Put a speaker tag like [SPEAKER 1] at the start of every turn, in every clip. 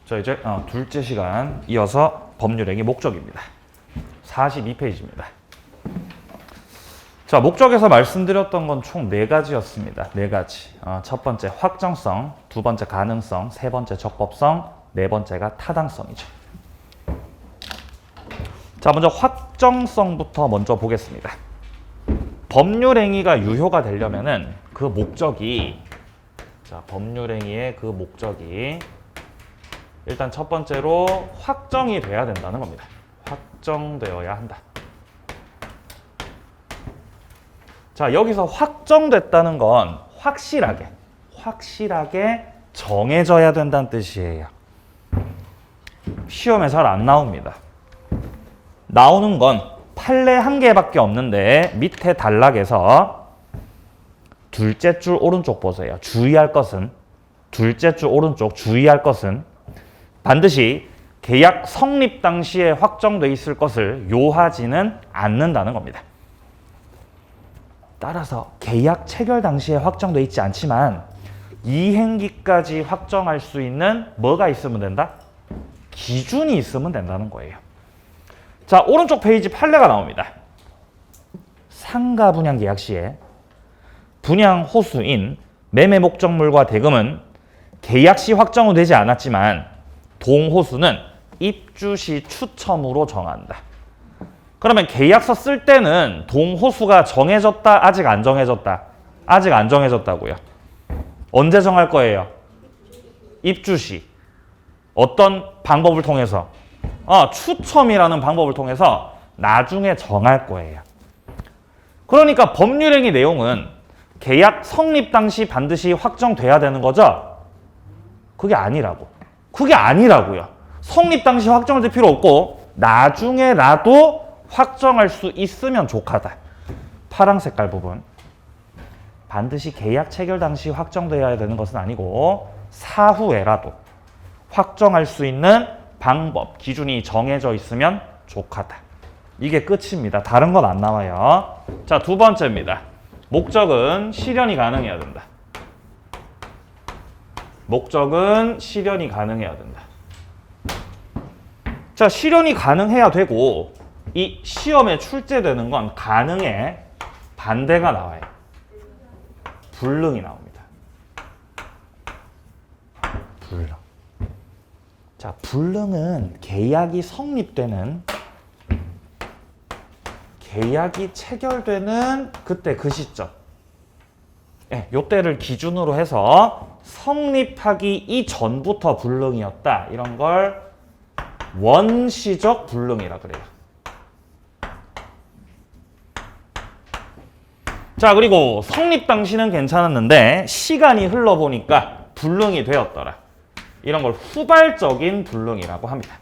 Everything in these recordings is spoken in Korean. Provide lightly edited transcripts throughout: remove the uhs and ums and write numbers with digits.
[SPEAKER 1] 자, 이제 둘째 시간 이어서 법률행위 목적입니다. 42페이지입니다. 자, 목적에서 말씀드렸던 건 총 4가지였습니다. 4가지. 첫 번째 확정성, 두 번째 가능성, 세 번째 적법성, 네 번째가 타당성이죠. 자, 먼저 확정성부터 먼저 보겠습니다. 법률행위가 유효가 되려면은 그 목적이, 자, 법률행위의 그 목적이 일단 첫 번째로 확정이 돼야 된다는 겁니다. 확정되어야 한다. 자, 여기서 확정됐다는 건 확실하게 정해져야 된다는 뜻이에요. 시험에 잘 안 나옵니다. 나오는 건 판례 1개밖에 없는데 밑에 단락에서 둘째 줄 오른쪽 보세요. 주의할 것은, 둘째 줄 오른쪽 주의할 것은 반드시 계약 성립 당시에 확정돼 있을 것을 요하지는 않는다는 겁니다. 따라서 계약 체결 당시에 확정돼 있지 않지만 이행기까지 확정할 수 있는 뭐가 있으면 된다? 기준이 있으면 된다는 거예요. 자, 오른쪽 페이지 판례가 나옵니다. 상가 분양 계약 시에 분양 호수인 매매 목적물과 대금은 계약 시 확정은 되지 않았지만 동호수는 입주 시 추첨으로 정한다. 그러면 계약서 쓸 때는 동호수가 정해졌다? 아직 안 정해졌다? 아직 안 정해졌다고요. 언제 정할 거예요? 입주 시. 어떤 방법을 통해서? 추첨이라는 방법을 통해서 나중에 정할 거예요. 그러니까 법률행위 내용은 계약 성립 당시 반드시 확정돼야 되는 거죠? 그게 아니라고요. 성립 당시 확정될 필요 없고 나중에라도 확정할 수 있으면 족하다. 파란 색깔 부분. 반드시 계약 체결 당시 확정돼야 되는 것은 아니고 사후에라도 확정할 수 있는 방법, 기준이 정해져 있으면 족하다. 이게 끝입니다. 다른 건 안 나와요. 자, 두 번째입니다. 목적은 실현이 가능해야 된다. 목적은 실현이 가능해야 된다. 자, 실현이 가능해야 되고 이 시험에 출제되는 건 가능에 반대가 나와요. 불능이 나옵니다. 불능. 자, 불능은 계약이 성립되는, 계약이 체결되는 그때 그 시점. 요때를 기준으로 해서 성립하기 이전부터 불능이었다. 이런 걸 원시적 불능이라 그래요. 자, 그리고 성립 당시는 괜찮았는데 시간이 흘러보니까 불능이 되었더라. 이런 걸 후발적인 불능이라고 합니다.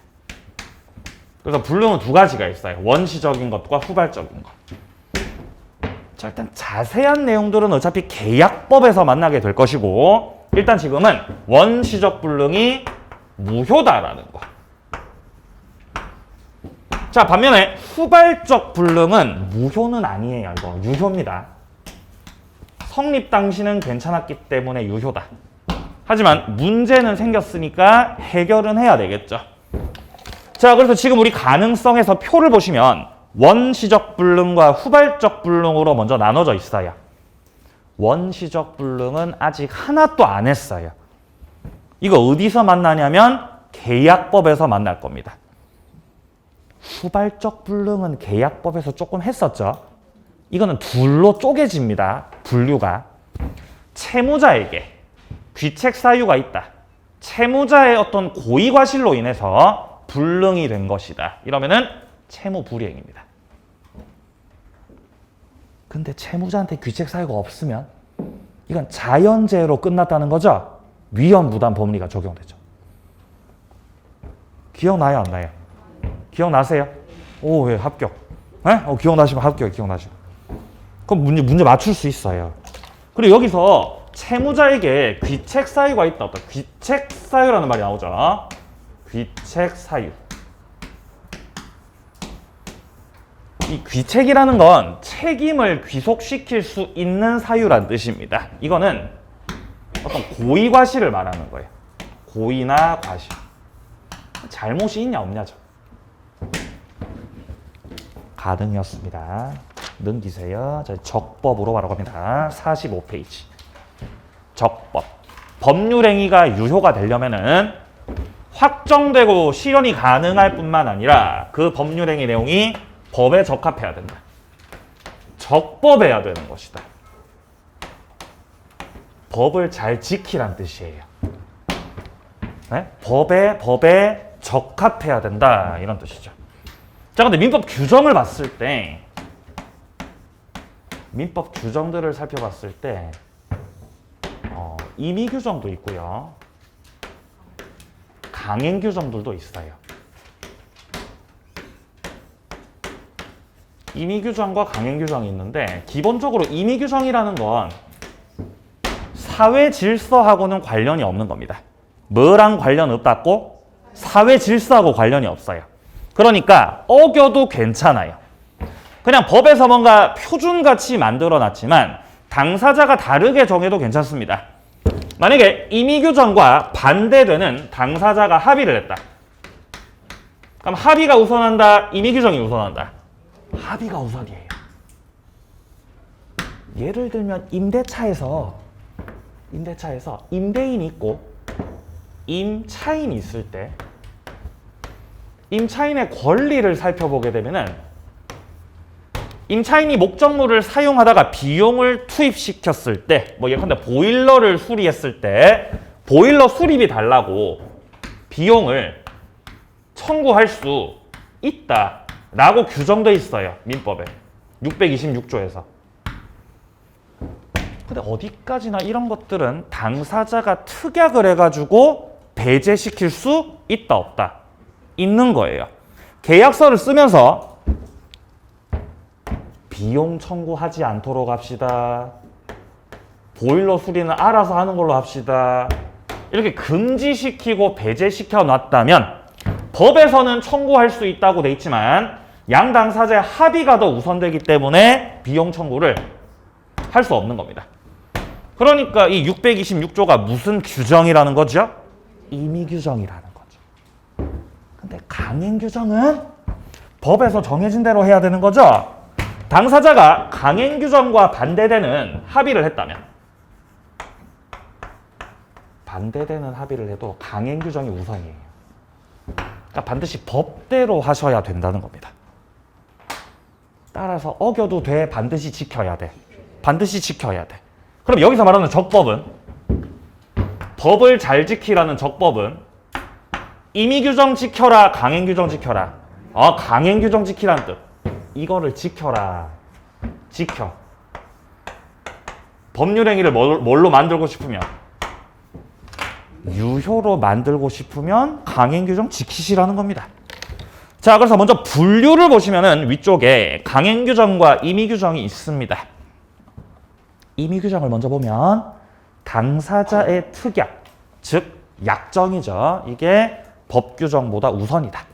[SPEAKER 1] 그래서 불능은 두 가지가 있어요. 원시적인 것과 후발적인 것. 자, 일단 자세한 내용들은 어차피 계약법에서 만나게 될 것이고 일단 지금은 원시적 불능이 무효다라는 거. 자, 반면에 후발적 불능은 무효는 아니에요. 이거 유효입니다. 성립 당시는 괜찮았기 때문에 유효다. 하지만 문제는 생겼으니까 해결은 해야 되겠죠. 자, 그래서 지금 우리 가능성에서 표를 보시면 원시적 불능과 후발적 불능으로 먼저 나눠져 있어요. 원시적 불능은 아직 하나도 안 했어요. 이거 어디서 만나냐면 계약법에서 만날 겁니다. 후발적 불능은 계약법에서 조금 했었죠. 이거는 둘로 쪼개집니다. 분류가. 채무자에게 귀책 사유가 있다. 채무자의 어떤 고의과실로 인해서 불능이 된 것이다. 이러면은 채무 불이행입니다. 근데 채무자한테 귀책 사유가 없으면 이건 자연재해로 끝났다는 거죠. 위험부담 법리가 적용되죠. 기억나요, 안 나요? 기억나세요? 오, 예, 합격. 기억나시면 합격, 기억나시면. 그럼 문제 맞출 수 있어요. 그리고 여기서 채무자에게 귀책 사유가 있다. 귀책 사유라는 말이 나오죠. 귀책 사유. 이 귀책이라는 건 책임을 귀속시킬 수 있는 사유란 뜻입니다. 이거는 어떤 고의과실을 말하는 거예요. 고의나 과실. 잘못이 있냐 없냐죠. 가능이었습니다. 넘기세요. 저 적법으로 바로 갑니다. 45페이지. 적법. 법률행위가 유효가 되려면은 확정되고 실현이 가능할 뿐만 아니라 그 법률행위 내용이 법에 적합해야 된다. 적법해야 되는 것이다. 법을 잘 지키란 뜻이에요. 네? 법에 적합해야 된다. 이런 뜻이죠. 자, 근데 민법 규정을 봤을 때, 민법 규정들을 살펴봤을 때, 임의 규정도 있고요. 강행 규정들도 있어요. 임의 규정과 강행 규정이 있는데, 기본적으로 임의 규정이라는 건 사회 질서하고는 관련이 없는 겁니다. 뭐랑 관련 없다고? 사회 질서하고 관련이 없어요. 그러니까 어겨도 괜찮아요. 그냥 법에서 뭔가 표준같이 만들어놨지만 당사자가 다르게 정해도 괜찮습니다. 만약에 임의규정과 반대되는 당사자가 합의를 했다. 그럼 합의가 우선한다, 임의규정이 우선한다. 합의가 우선이에요. 예를 들면 임대차에서 임대인이 있고 임차인이 있을 때 임차인의 권리를 살펴보게 되면은 임차인이 목적물을 사용하다가 비용을 투입시켰을 때, 뭐 예컨대 보일러를 수리했을 때 보일러 수리비 달라고 비용을 청구할 수 있다라고 규정돼 있어요. 민법에 626조에서. 근데 어디까지나 이런 것들은 당사자가 특약을 해가지고 배제시킬 수 있다 없다 있는 거예요. 계약서를 쓰면서 비용 청구하지 않도록 합시다. 보일러 수리는 알아서 하는 걸로 합시다. 이렇게 금지시키고 배제시켜 놨다면 법에서는 청구할 수 있다고 돼 있지만 양 당사자의 합의가 더 우선되기 때문에 비용 청구를 할 수 없는 겁니다. 그러니까 이 626조가 무슨 규정이라는 거죠? 임의 규정이라는 거죠. 근데 강행 규정은 법에서 정해진 대로 해야 되는 거죠? 당사자가 강행 규정과 반대되는 합의를 했다면 반대되는 합의를 해도 강행 규정이 우선이에요. 그러니까 반드시 법대로 하셔야 된다는 겁니다. 따라서 어겨도 돼, 반드시 지켜야 돼. 반드시 지켜야 돼. 그럼 여기서 말하는 적법은, 법을 잘 지키라는 적법은 임의규정 지켜라, 강행규정 지켜라. 강행규정 지키라는 뜻. 이거를 지켜라. 지켜. 법률행위를 뭘로 만들고 싶으면, 유효로 만들고 싶으면 강행규정 지키시라는 겁니다. 자, 그래서 먼저 분류를 보시면은 위쪽에 강행규정과 임의규정이 있습니다. 임의규정을 먼저 보면 당사자의 특약, 즉 약정이죠. 이게 법규정보다 우선이다.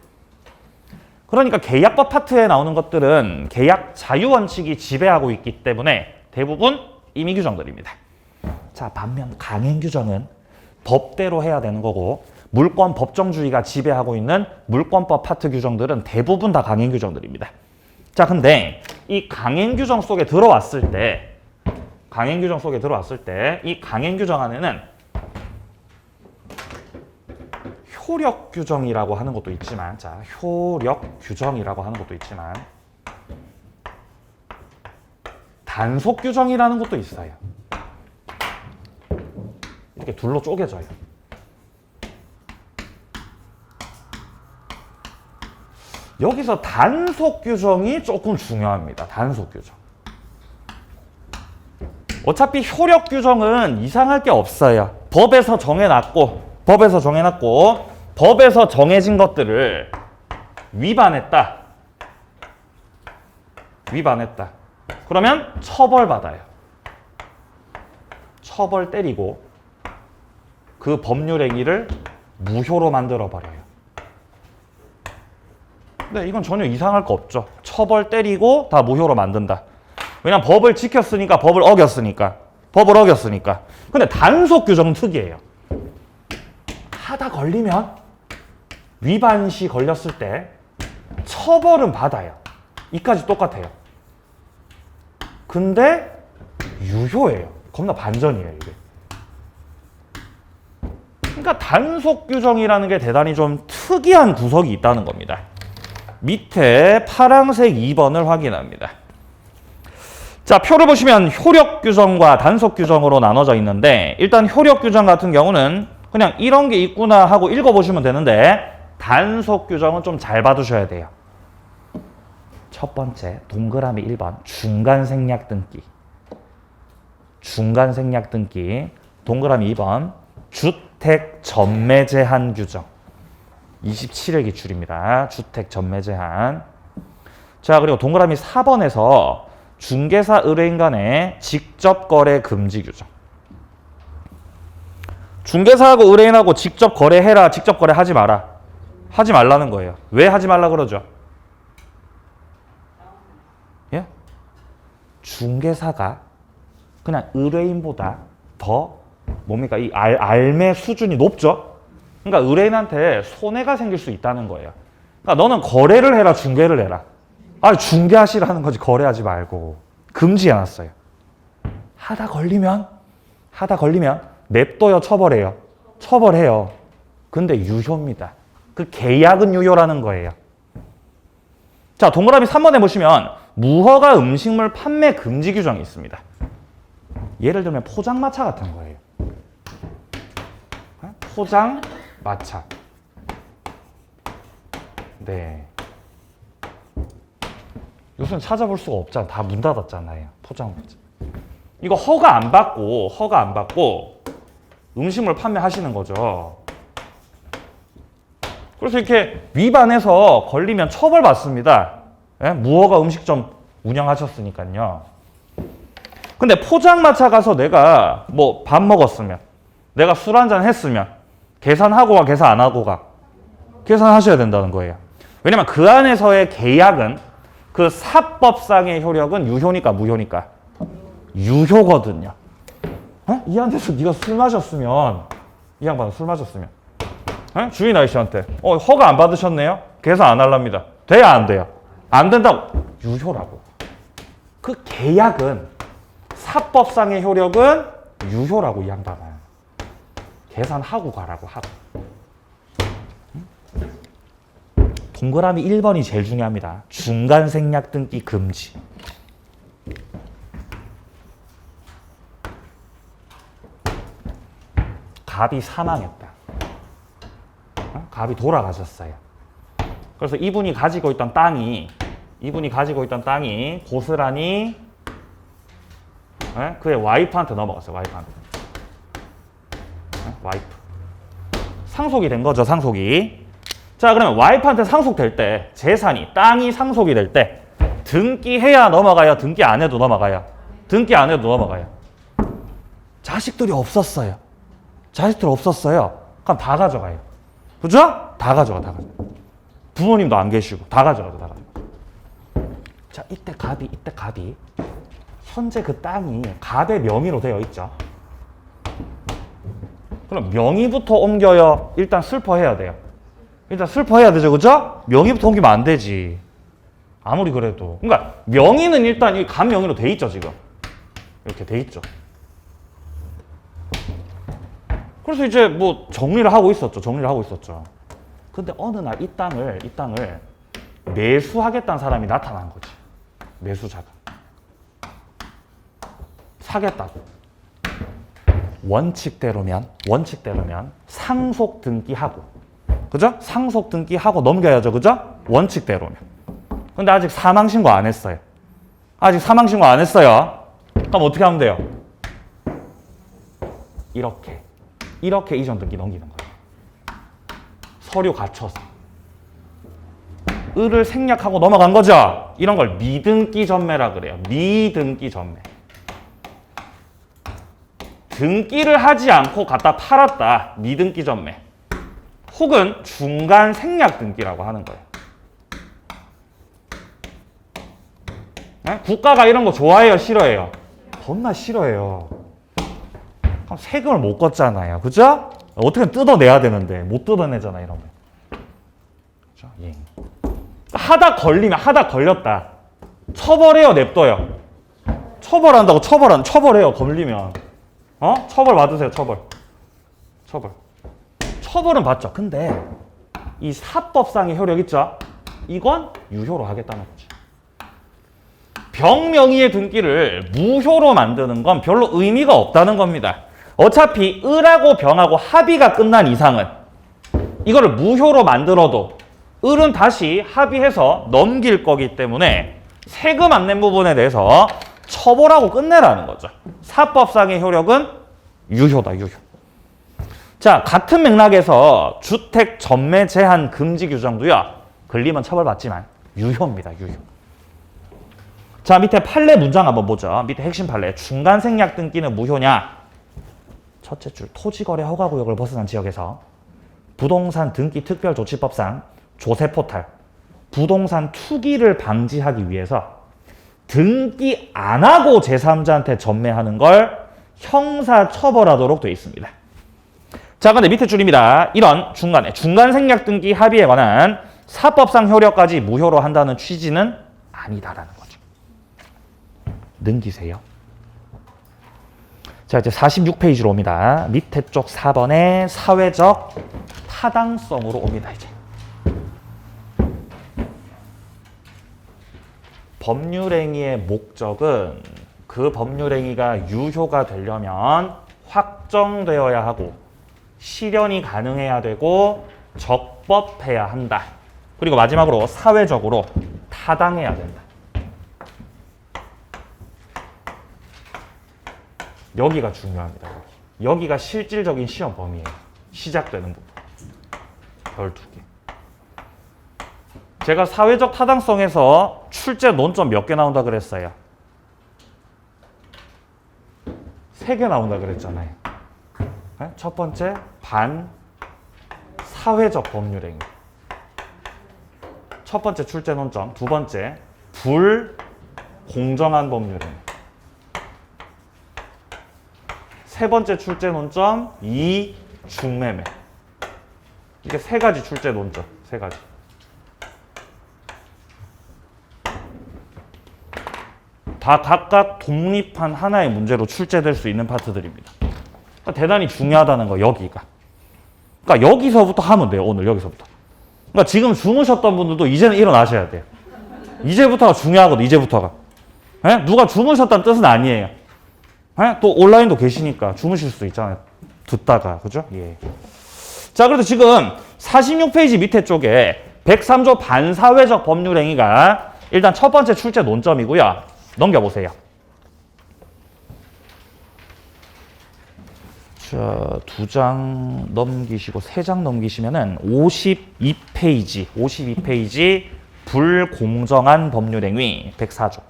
[SPEAKER 1] 그러니까 계약법 파트에 나오는 것들은 계약 자유원칙이 지배하고 있기 때문에 대부분 임의규정들입니다. 자, 반면 강행규정은 법대로 해야 되는 거고 물권 법정주의가 지배하고 있는 물권법 파트 규정들은 대부분 다 강행규정들입니다. 자, 근데 이 강행규정 속에 들어왔을 때 이 강행규정 안에는 효력규정이라고 하는 것도 있지만, 자, 효력규정이라고 하는 것도 있지만 단속규정이라는 것도 있어요. 이렇게 둘로 쪼개져요. 여기서 단속규정이 조금 중요합니다. 단속규정. 어차피 효력규정은 이상할 게 없어요. 법에서 정해놨고 법에서 정해진 것들을 위반했다. 그러면 처벌받아요. 처벌 때리고 그 법률행위를 무효로 만들어버려요. 근데 이건 전혀 이상할 거 없죠. 처벌 때리고 다 무효로 만든다. 왜냐면 법을 지켰으니까, 법을 어겼으니까. 근데 단속 규정은 특이해요. 하다 걸리면 위반 시 걸렸을 때 처벌은 받아요. 이까지 똑같아요. 근데 유효예요. 겁나 반전이에요, 이게. 그러니까 단속 규정이라는 게 대단히 좀 특이한 구석이 있다는 겁니다. 밑에 파란색 2번을 확인합니다. 자, 표를 보시면 효력 규정과 단속 규정으로 나눠져 있는데 일단 효력 규정 같은 경우는 그냥 이런 게 있구나 하고 읽어보시면 되는데 단속 규정은 좀 잘 봐두셔야 돼요. 첫 번째, 동그라미 1번, 중간 생략 등기. 중간 생략 등기. 동그라미 2번, 주택 전매 제한 규정. 27일 기출입니다. 주택 전매 제한. 자, 그리고 동그라미 4번에서 중개사 의뢰인 간의 직접 거래 금지 규정. 중개사하고 의뢰인하고 직접 거래해라, 직접 거래하지 마라. 하지 말라는 거예요. 왜 하지 말라 그러죠? 예? 중개사가 그냥 의뢰인보다 더 뭡니까? 이 알매 수준이 높죠? 그러니까 의뢰인한테 손해가 생길 수 있다는 거예요. 그러니까 너는 거래를 해라, 중개를 해라. 아니, 중개하시라는 거지, 거래하지 말고. 금지해놨어요. 하다 걸리면 냅둬요, 처벌해요? 처벌해요. 근데 유효입니다. 그 계약은 유효라는 거예요. 자, 동그라미 3번에 보시면 무허가 음식물 판매 금지 규정이 있습니다. 예를 들면 포장마차 같은 거예요. 포장마차. 네. 요새는 찾아볼 수가 없잖아. 다 문 닫았잖아요. 포장마차. 이거 허가 안 받고 음식물 판매하시는 거죠. 그래서 이렇게 위반해서 걸리면 처벌받습니다. 예? 무허가 음식점 운영하셨으니까요. 근데 포장마차 가서 내가 뭐 밥 먹었으면, 내가 술 한잔 했으면 계산하고 가, 계산 안 하고 가? 계산하셔야 된다는 거예요. 왜냐면 그 안에서의 계약은 그 사법상의 효력은 유효니까 무효니까? 유효거든요. 에? 이 안에서 네가 술 마셨으면, 이 양반은 술 마셨으면 에? 주인 아저씨한테 허가 안 받으셨네요? 계산 안 할랍니다. 돼야 안 돼요? 안 된다고. 유효라고. 그 계약은 사법상의 효력은 유효라고, 이 양반은. 계산하고 가라고 하고. 동그라미 1번이 제일 중요합니다. 중간 생략 등기 금지. 갑이 사망했다. 갑이 돌아가셨어요. 그래서 이분이 가지고 있던 땅이 고스란히 그의 와이프한테 넘어갔어요. 와이프한테. 와이프. 상속이 된 거죠, 상속이. 자, 그러면 와이프한테 상속될 때, 재산이, 땅이 상속이 될 때 등기해야 넘어가요? 등기 안 해도 넘어가요? 등기 안 해도 넘어가요. 자식들이 없었어요. 그럼 다 가져가요. 그죠? 다 가져가. 부모님도 안 계시고 다 가져가죠. 자, 이때 갑이 현재 그 땅이 갑의 명의로 되어 있죠. 그럼 명의부터 옮겨요? 일단 슬퍼해야 돼요. 슬퍼해야 되죠, 그죠? 명의부터 옮기면 안 되지. 아무리 그래도. 그러니까 명의는 일단 이 갑 명의로 돼 있죠, 지금. 이렇게 돼 있죠. 그래서 이제 뭐 정리를 하고 있었죠. 근데 어느 날 이 땅을 매수하겠다는 사람이 나타난 거지. 매수자가. 사겠다고. 원칙대로면 상속 등기하고, 그죠? 상속 등기하고 넘겨야죠, 그죠? 원칙대로면. 근데 아직 사망 신고 안 했어요. 그럼 어떻게 하면 돼요? 이렇게 이전 등기 넘기는 거예요. 서류 갖춰서. 을을 생략하고 넘어간 거죠? 이런 걸 미등기 전매라 그래요. 미등기 전매. 등기를 하지 않고 갖다 팔았다. 미등기 전매. 혹은 중간 생략 등기라고 하는 거예요. 네? 국가가 이런 거 좋아해요? 싫어해요? 겁나 싫어해요. 그럼 세금을 못 걷잖아요. 그죠? 어떻게든 뜯어내야 되는데 못 뜯어내잖아, 이러면. 이행. 하다 걸렸다. 처벌해요, 냅둬요. 처벌한다고 처벌해요, 걸리면. 처벌 받으세요, 처벌. 처벌은 받죠. 근데 이 사법상의 효력 있죠? 이건 유효로 하겠다는 거지. 병명의의 등기를 무효로 만드는 건 별로 의미가 없다는 겁니다. 어차피 을하고 병하고 합의가 끝난 이상은 이거를 무효로 만들어도 을은 다시 합의해서 넘길 거기 때문에 세금 안 낸 부분에 대해서 처벌하고 끝내라는 거죠. 사법상의 효력은 유효다, 유효. 자, 같은 맥락에서 주택 전매 제한 금지 규정도요. 걸리면 처벌받지만 유효입니다, 유효. 자, 밑에 판례 문장 한번 보죠. 밑에 핵심 판례. 중간 생략 등기는 무효냐? 첫째 줄, 토지거래 허가구역을 벗어난 지역에서 부동산 등기 특별조치법상 조세포탈, 부동산 투기를 방지하기 위해서 등기 안 하고 제3자한테 전매하는 걸 형사 처벌하도록 되어 있습니다. 자, 근데 밑에 줄입니다. 이런 중간 생략 등기 합의에 관한 사법상 효력까지 무효로 한다는 취지는 아니다라는 거죠. 넘기세요. 자, 이제 46페이지로 옵니다. 밑에 쪽 4번에 사회적 타당성으로 옵니다, 이제. 법률행위의 목적은 그 법률행위가 유효가 되려면 확정되어야 하고 실현이 가능해야 되고 적법해야 한다. 그리고 마지막으로 사회적으로 타당해야 된다. 여기가 중요합니다. 여기가 실질적인 시험 범위예요. 시작되는 부분. 별 2개. 제가 사회적 타당성에서 출제 논점 몇 개 나온다 그랬어요? 3개 나온다 그랬잖아요. 네? 첫 번째, 사회적 법률행위. 첫 번째 출제 논점. 두 번째, 불공정한 법률행위. 세 번째 출제 논점, 이중매매. 이게 3가지 출제 논점. 3가지. 다 각각 독립한 하나의 문제로 출제될 수 있는 파트들입니다. 그러니까 대단히 중요하다는 거, 여기가. 그러니까 여기서부터 하면 돼요, 오늘 여기서부터. 그러니까 지금 주무셨던 분들도 이제는 일어나셔야 돼요. 이제부터가 중요하거든, 이제부터가. 에? 누가 주무셨다는 뜻은 아니에요. 에? 또 온라인도 계시니까 주무실 수도 있잖아요. 듣다가, 그죠? 예. 자, 그래서 지금 46페이지 밑에 쪽에 103조 반사회적 법률행위가 일단 첫 번째 출제 논점이고요. 넘겨보세요. 자, 2장 넘기시고 3장 넘기시면은 52페이지 불공정한 법률행위 104조.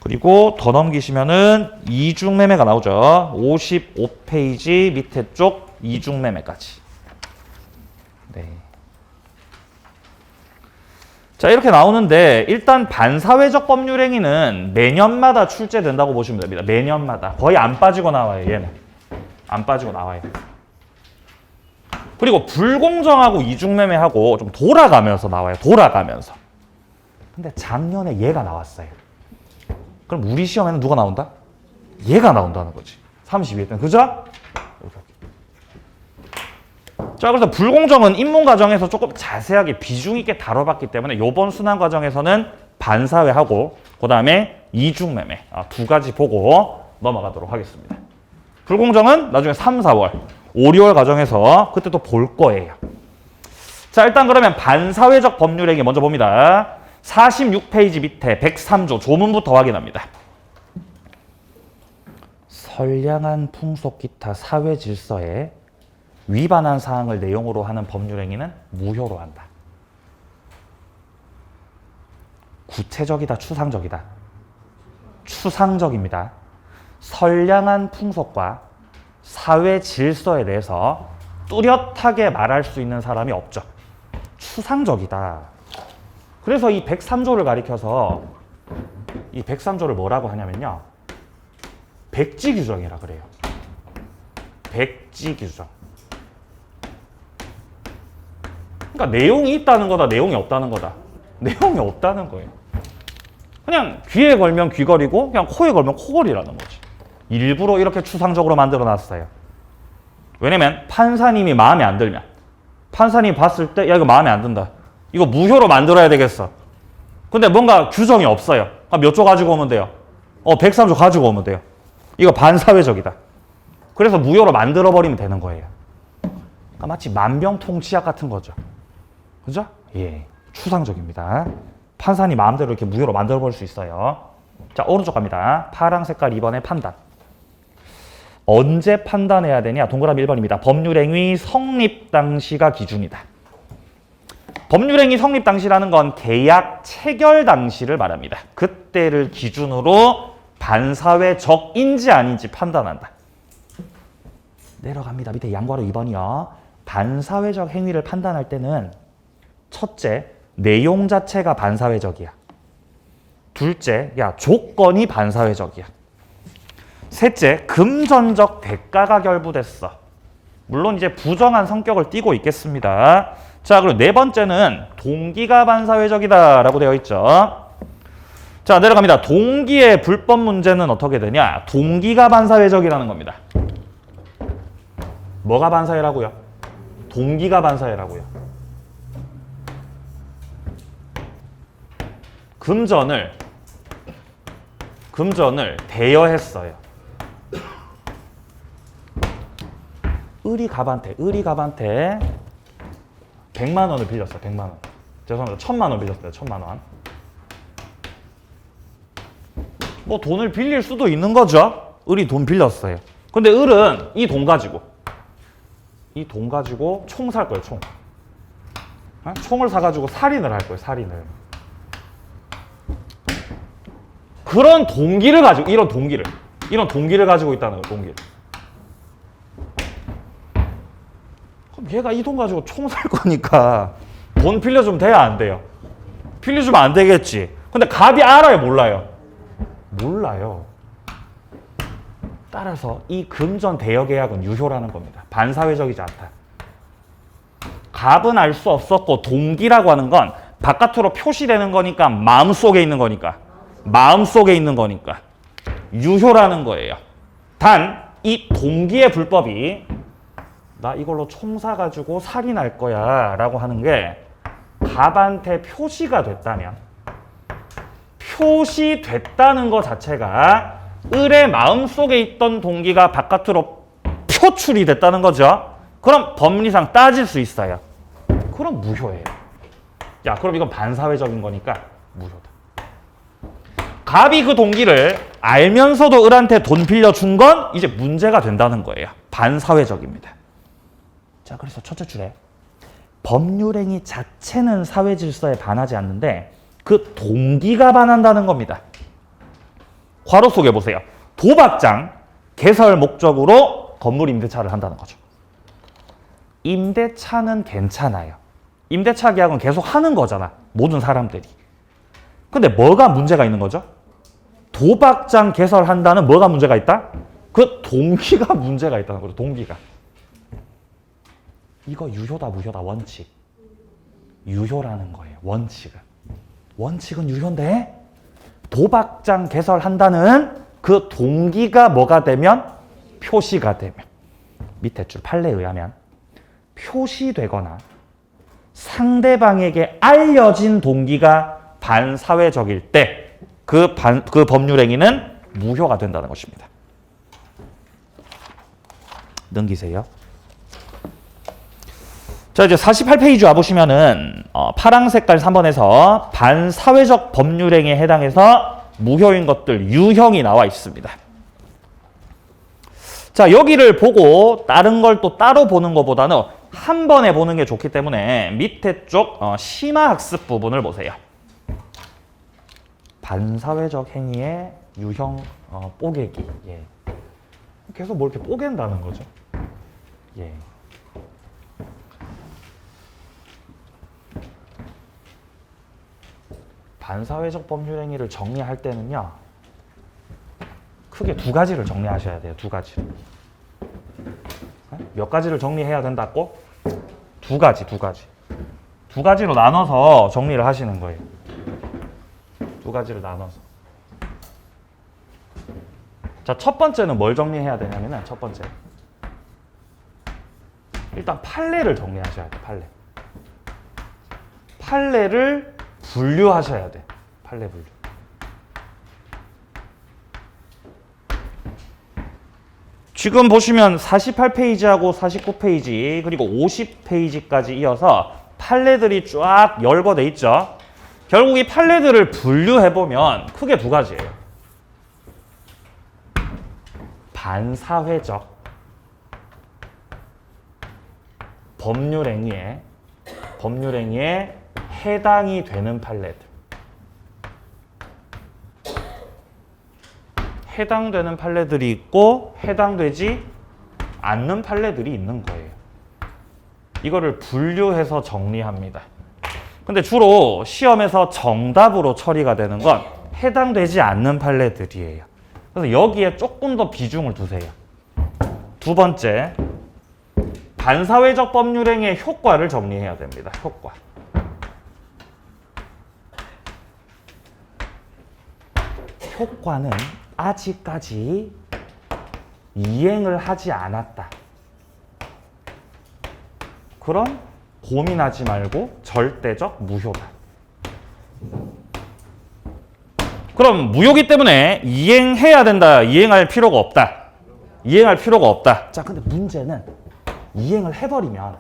[SPEAKER 1] 그리고 더 넘기시면은 이중매매가 나오죠. 55페이지 밑에 쪽 이중매매까지. 네. 자, 이렇게 나오는데 일단 반사회적 법률행위는 매년마다 출제된다고 보시면 됩니다. 매년마다. 거의 안 빠지고 나와요, 얘는. 안 빠지고 나와요. 그리고 불공정하고 이중매매하고 좀 돌아가면서 나와요. 돌아가면서. 근데 작년에 얘가 나왔어요. 그럼 우리 시험에는 누가 나온다? 얘가 나온다는 거지. 32회 때는. 그죠? 자, 그래서 불공정은 입문 과정에서 조금 자세하게 비중 있게 다뤄봤기 때문에 이번 순환 과정에서는 반사회하고 그 다음에 이중매매 2가지 보고 넘어가도록 하겠습니다. 불공정은 나중에 3, 4월, 5, 6월 과정에서 그때 또 볼 거예요. 자, 일단 그러면 반사회적 법률행위 먼저 봅니다. 46페이지 밑에 103조 조문부터 확인합니다. 선량한 풍속 기타 사회 질서에 위반한 사항을 내용으로 하는 법률행위는 무효로 한다. 구체적이다, 추상적이다? 추상적입니다. 선량한 풍속과 사회 질서에 대해서 뚜렷하게 말할 수 있는 사람이 없죠. 추상적이다. 그래서 이 103조를 가리켜서 이 103조를 뭐라고 하냐면요. 백지 규정이라 그래요. 백지 규정. 그러니까 내용이 있다는 거다, 내용이 없다는 거다. 내용이 없다는 거예요. 그냥 귀에 걸면 귀걸이고 그냥 코에 걸면 코걸이라는 거지. 일부러 이렇게 추상적으로 만들어 놨어요. 왜냐면 판사님이 마음에 안 들면, 판사님이 봤을 때 야 이거 마음에 안 든다, 이거 무효로 만들어야 되겠어. 근데 뭔가 규정이 없어요. 몇 조 가지고 오면 돼요? 103조 가지고 오면 돼요. 이거 반사회적이다. 그래서 무효로 만들어버리면 되는 거예요. 그러니까 마치 만병통치약 같은 거죠. 그죠? 예, 추상적입니다. 판사님 마음대로 이렇게 무효로 만들어버릴 수 있어요. 자, 오른쪽 갑니다. 파랑 색깔 2번의 판단. 언제 판단해야 되냐? 동그라미 1번입니다. 법률행위 성립 당시가 기준이다. 법률행위 성립 당시라는 건 계약 체결 당시를 말합니다. 그때를 기준으로 반사회적인지 아닌지 판단한다. 내려갑니다. 밑에 양괄호 2번이요. 반사회적 행위를 판단할 때는 첫째, 내용 자체가 반사회적이야. 둘째, 조건이 반사회적이야. 셋째, 금전적 대가가 결부됐어. 물론 이제 부정한 성격을 띠고 있겠습니다. 자, 그리고 네 번째는 동기가 반사회적이다라고 되어 있죠. 자, 내려갑니다. 동기의 불법 문제는 어떻게 되냐? 동기가 반사회적이라는 겁니다. 뭐가 반사회라고요? 동기가 반사회라고요. 금전을 대여했어요. 의리갑한테 100만 원을 빌렸어요. 100만 원. 죄송합니다. 1000만 원 빌렸어요. 1000만 원. 뭐 돈을 빌릴 수도 있는 거죠. 을이 돈 빌렸어요. 근데 을은 이 돈 가지고 총 살 거예요. 총. 총을 사가지고 살인을 할 거예요. 살인을. 그런 동기를 가지고, 이런 동기를 가지고 있다는 거예요. 동기를. 그럼 얘가 이 돈 가지고 총 살 거니까 돈 빌려주면 돼야 안 돼요? 빌려주면 안 되겠지. 근데 갑이 알아요? 몰라요? 몰라요. 따라서 이 금전 대여 계약은 유효라는 겁니다. 반사회적이지 않다. 갑은 알 수 없었고 동기라고 하는 건 바깥으로 표시되는 거니까 마음속에 있는 거니까 유효라는 거예요. 단 이 동기의 불법이 나 이걸로 총 사가지고 살인할 거야 라고 하는 게 갑한테 표시가 됐다면, 표시됐다는 것 자체가 을의 마음속에 있던 동기가 바깥으로 표출이 됐다는 거죠. 그럼 법리상 따질 수 있어요. 그럼 무효예요. 야, 그럼 이건 반사회적인 거니까 무효다. 갑이 그 동기를 알면서도 을한테 돈 빌려준 건 이제 문제가 된다는 거예요. 반사회적입니다. 자, 그래서 첫째 줄에 법률행위 자체는 사회 질서에 반하지 않는데 그 동기가 반한다는 겁니다. 괄호 속에 보세요. 도박장 개설 목적으로 건물 임대차를 한다는 거죠. 임대차는 괜찮아요. 임대차 계약은 계속 하는 거잖아. 모든 사람들이. 근데 뭐가 문제가 있는 거죠? 도박장 개설한다는 뭐가 문제가 있다? 그 동기가 문제가 있다는 거죠. 동기가. 이거 유효다 무효다? 원칙. 유효라는 거예요. 원칙은 유효인데 도박장 개설한다는 그 동기가 뭐가 되면? 표시가 되면. 밑에 줄 판례에 의하면 표시되거나 상대방에게 알려진 동기가 반사회적일 때 그 법률행위는 무효가 된다는 것입니다. 넘기세요. 자, 이제 48페이지 와보시면은 파랑 색깔 3번에서 반사회적 법률행위에 해당해서 무효인 것들 유형이 나와 있습니다. 자, 여기를 보고 다른 걸 또 따로 보는 것보다는 한 번에 보는 게 좋기 때문에 밑에 쪽 심화학습 부분을 보세요. 반사회적 행위의 유형 뽀개기. 예. 계속 뭐 이렇게 뽀갠다는 거죠. 예. 반사회적 법률행위를 정리할 때는요, 크게 두 가지를 정리하셔야 돼요. 두 가지. 몇 가지를 정리해야 된다고? 두 가지. 두 가지로 나눠서 정리를 하시는 거예요. 두 가지를 나눠서. 자, 첫 번째는 뭘 정리해야 되냐면은 첫 번째. 일단 판례를 정리하셔야 돼. 판례. 판례를 분류하셔야 돼. 판례 분류. 지금 보시면 48페이지하고 49페이지 그리고 50페이지까지 이어서 판례들이 쫙 열거돼 있죠. 결국 이 판례들을 분류해보면 크게 두 가지예요. 반사회적 법률행위에 해당이 되는 판례들. 해당되는 판례들이 있고 해당되지 않는 판례들이 있는 거예요. 이거를 분류해서 정리합니다. 근데 주로 시험에서 정답으로 처리가 되는 건 해당되지 않는 판례들이에요. 그래서 여기에 조금 더 비중을 두세요. 두 번째, 반사회적 법률행위의 효과를 정리해야 됩니다. 효과. 효과는 아직까지 이행을 하지 않았다. 그럼 고민하지 말고 절대적 무효다. 그럼 무효기 때문에 이행해야 된다. 이행할 필요가 없다. 이행할 필요가 없다. 자, 근데 문제는 이행을 해버리면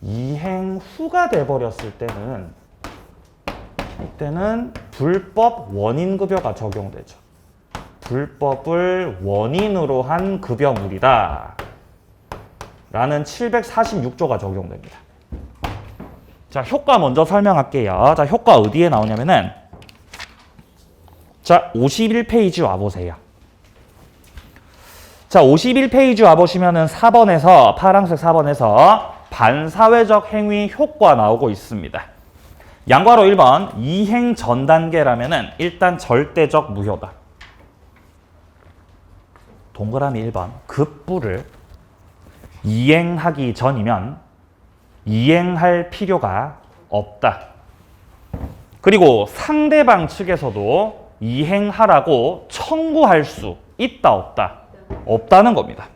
[SPEAKER 1] 이행 후가 돼버렸을 때는 이때는 불법 원인급여가 적용되죠. 불법을 원인으로 한 급여물이다. 라는 746조가 적용됩니다. 자, 효과 먼저 설명할게요. 자, 효과 어디에 나오냐면은 자, 51페이지 와보세요. 자, 51페이지 와보시면은 4번에서 파란색 4번에서 반사회적 행위 효과 나오고 있습니다. 양괄호 1번 이행 전 단계라면은 일단 절대적 무효다. 동그라미 1번 급부를 이행하기 전이면 이행할 필요가 없다. 그리고 상대방 측에서도 이행하라고 청구할 수 있다 없다? 없다는 겁니다.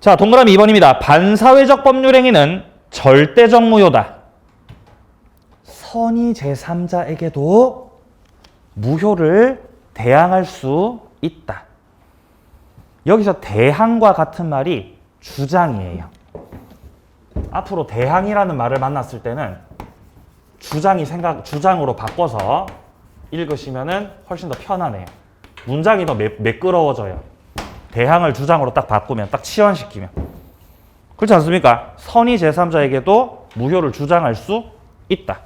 [SPEAKER 1] 자, 동그라미 2번입니다. 반사회적 법률행위는 절대적 무효다. 선의 제3자에게도 무효를 대항할 수 있다. 여기서 대항과 같은 말이 주장이에요. 앞으로 대항이라는 말을 만났을 때는 주장으로 바꿔서 읽으시면은 훨씬 더 편하네요. 문장이 더 매끄러워져요. 대항을 주장으로 딱 바꾸면, 딱 치환시키면. 그렇지 않습니까? 선의 제3자에게도 무효를 주장할 수 있다.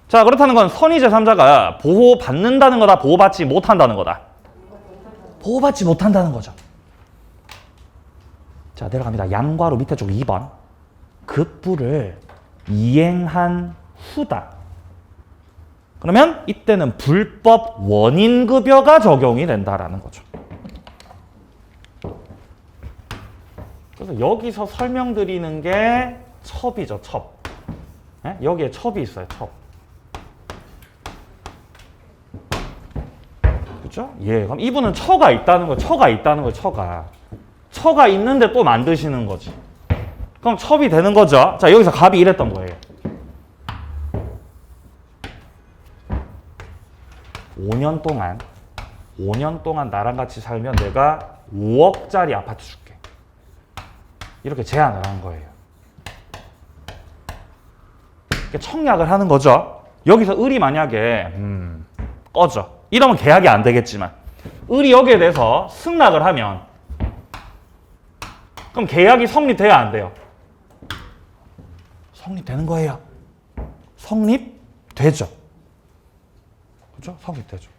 [SPEAKER 1] 자, 그렇다는 건 선의 제3자가 보호받는다는 거다, 보호받지 못한다는 거다? 보호받지 못한다는 거죠. 자, 내려갑니다. 양괄호 밑에 쪽 2번. 급부를 이행한 후다. 그러면 이때는 불법 원인급여가 적용이 된다라는 거죠. 그래서 여기서 설명드리는 게 첩이죠, 첩. 네? 여기에 첩이 있어요, 첩. 그죠? 예, 그럼 이분은 처가 있다는 거예요, 처가 있는데 또 만드시는 거지. 그럼 첩이 되는 거죠. 자, 여기서 갑이 이랬던 거예요. 5년 동안 나랑 같이 살면 내가 5억짜리 아파트 줄게. 이렇게 제안을 한 거예요. 청약을 하는 거죠. 여기서 을이 만약에 꺼져. 이러면 계약이 안 되겠지만 을이 여기에 대해서 승낙을 하면 그럼 계약이 성립돼야 안 돼요? 성립되는 거예요. 성립되죠. 그죠? 성립되죠.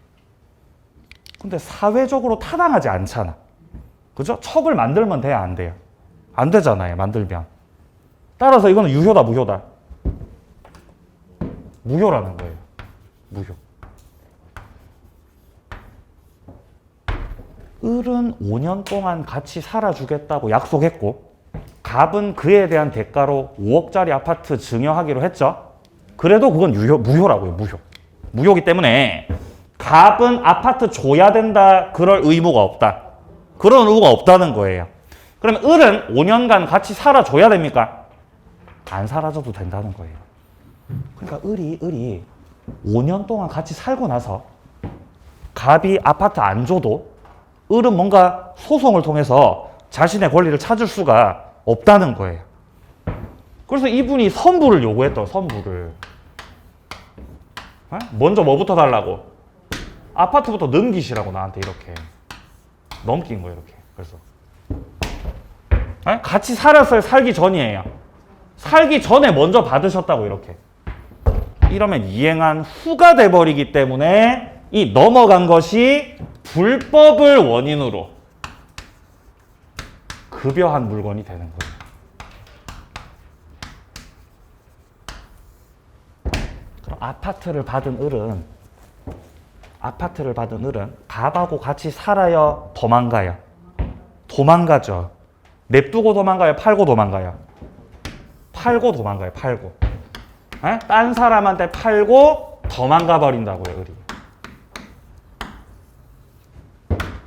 [SPEAKER 1] 근데 사회적으로 타당하지 않잖아. 그죠? 첩을 만들면 돼야 안 돼요? 안 되잖아요, 만들면. 따라서 이거는 유효다, 무효다? 무효라는 거예요. 무효. 을은 5년 동안 같이 살아주겠다고 약속했고 갑은 그에 대한 대가로 5억짜리 아파트 증여하기로 했죠. 그래도 그건 무효라고요. 무효기 때문에 갑은 아파트 줘야 된다 그럴 의무가 없다. 그런 의무가 없다는 거예요. 그러면 을은 5년간 같이 살아줘야 됩니까? 안 살아줘도 된다는 거예요. 그러니까 을이 5년 동안 같이 살고 나서 갑이 아파트 안 줘도 을은 뭔가 소송을 통해서 자신의 권리를 찾을 수가 없다는 거예요. 그래서 이분이 선부를 요구했던 선부를. 먼저 뭐부터 달라고? 아파트부터 넘기시라고 나한테 이렇게. 넘긴 거예요, 이렇게. 그래서. 같이 살았어요, 살기 전이에요. 살기 전에 먼저 받으셨다고, 이렇게. 이러면 이행한 후가 돼버리기 때문에 이 넘어간 것이 불법을 원인으로 급여한 물건이 되는 거예요. 그럼 아파트를 받은 을은 갑하고 같이 살아요? 도망가요? 도망가죠. 냅두고 도망가요? 팔고 도망가요? 팔고 도망가요. 팔고. 딴 사람한테 팔고 도망가 버린다고요, 을이.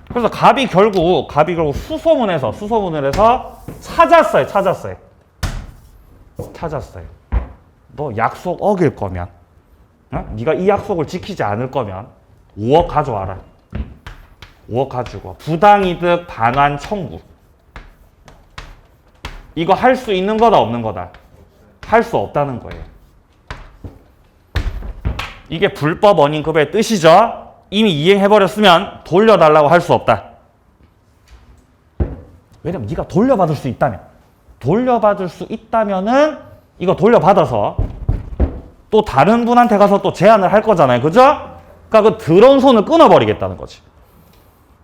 [SPEAKER 1] 그래서 갑이 결국 수소문을 해서 찾았어요. 너 약속 어길 거면, 네가 이 약속을 지키지 않을 거면 5억 가져와라. 5억 가지고 부당이득 반환 청구. 이거 할 수 있는 거다 없는 거다? 할 수 없다는 거예요. 이게 불법 원인급여의 뜻이죠. 이미 이행해버렸으면 돌려달라고 할 수 없다. 왜냐면 네가 돌려받을 수 있다면은 이거 돌려받아서 또 다른 분한테 가서 또 제안을 할 거잖아요. 그죠? 그러니까 그 더러운 손을 끊어버리겠다는 거지.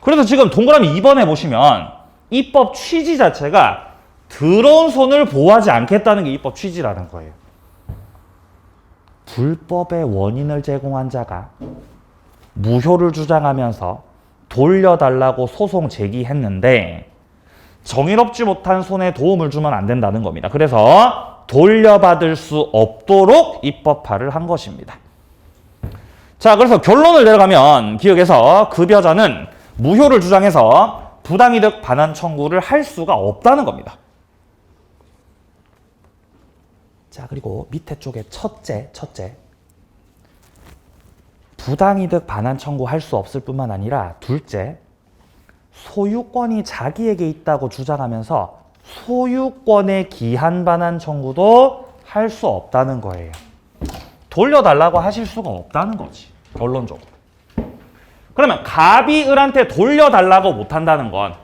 [SPEAKER 1] 그래서 지금 동그라미 2번에 보시면 입법 취지 자체가 더러운 손을 보호하지 않겠다는 게 입법 취지라는 거예요. 불법의 원인을 제공한 자가 무효를 주장하면서 돌려달라고 소송 제기했는데 정의롭지 못한 손에 도움을 주면 안 된다는 겁니다. 그래서 돌려받을 수 없도록 입법화를 한 것입니다. 자, 그래서 결론을 내려가면 기억에서 급여자는 무효를 주장해서 부당이득 반환 청구를 할 수가 없다는 겁니다. 자, 그리고 밑에 쪽에 첫째. 부당이득 반환 청구할 수 없을 뿐만 아니라 둘째, 소유권이 자기에게 있다고 주장하면서 소유권의 기한 반환 청구도 할 수 없다는 거예요. 돌려달라고 하실 수가 없다는 거지, 결론적으로. 그러면 갑이 을한테 돌려달라고 못한다는 건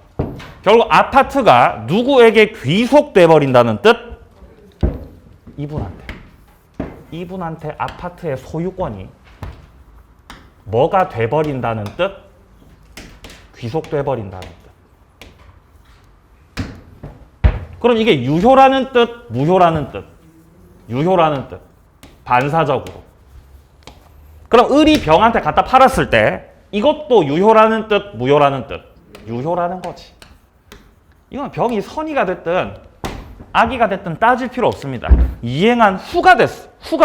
[SPEAKER 1] 결국 아파트가 누구에게 귀속돼 버린다는 뜻? 이분한테 아파트의 소유권이 뭐가 돼버린다는 뜻? 귀속돼 버린다는 뜻. 그럼 이게 유효라는 뜻, 무효라는 뜻? 유효라는 뜻. 반사적으로. 그럼 을이 병한테 갖다 팔았을 때 이것도 유효라는 뜻, 무효라는 뜻? 유효라는 거지. 이건 병이 선의가 됐든 악의가 됐든 따질 필요 없습니다. 이행한 후가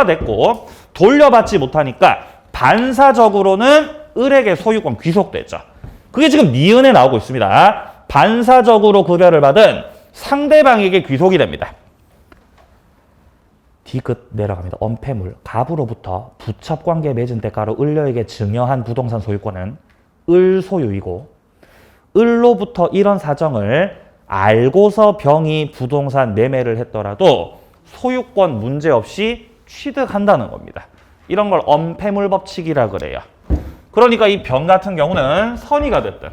[SPEAKER 1] 됐고 돌려받지 못하니까 반사적으로는 을에게 소유권 귀속됐죠. 그게 지금 니은에 나오고 있습니다. 반사적으로 급여를 받은 상대방에게 귀속이 됩니다. 디귿 내려갑니다. 엄폐물. 갑으로부터 부첩관계 맺은 대가로 을녀에게 증여한 부동산 소유권은 을 소유이고 을로부터 이런 사정을 알고서 병이 부동산 매매를 했더라도 소유권 문제없이 취득한다는 겁니다. 이런 걸 엄폐물 법칙이라 그래요. 그러니까 이 병 같은 경우는 선의가 됐든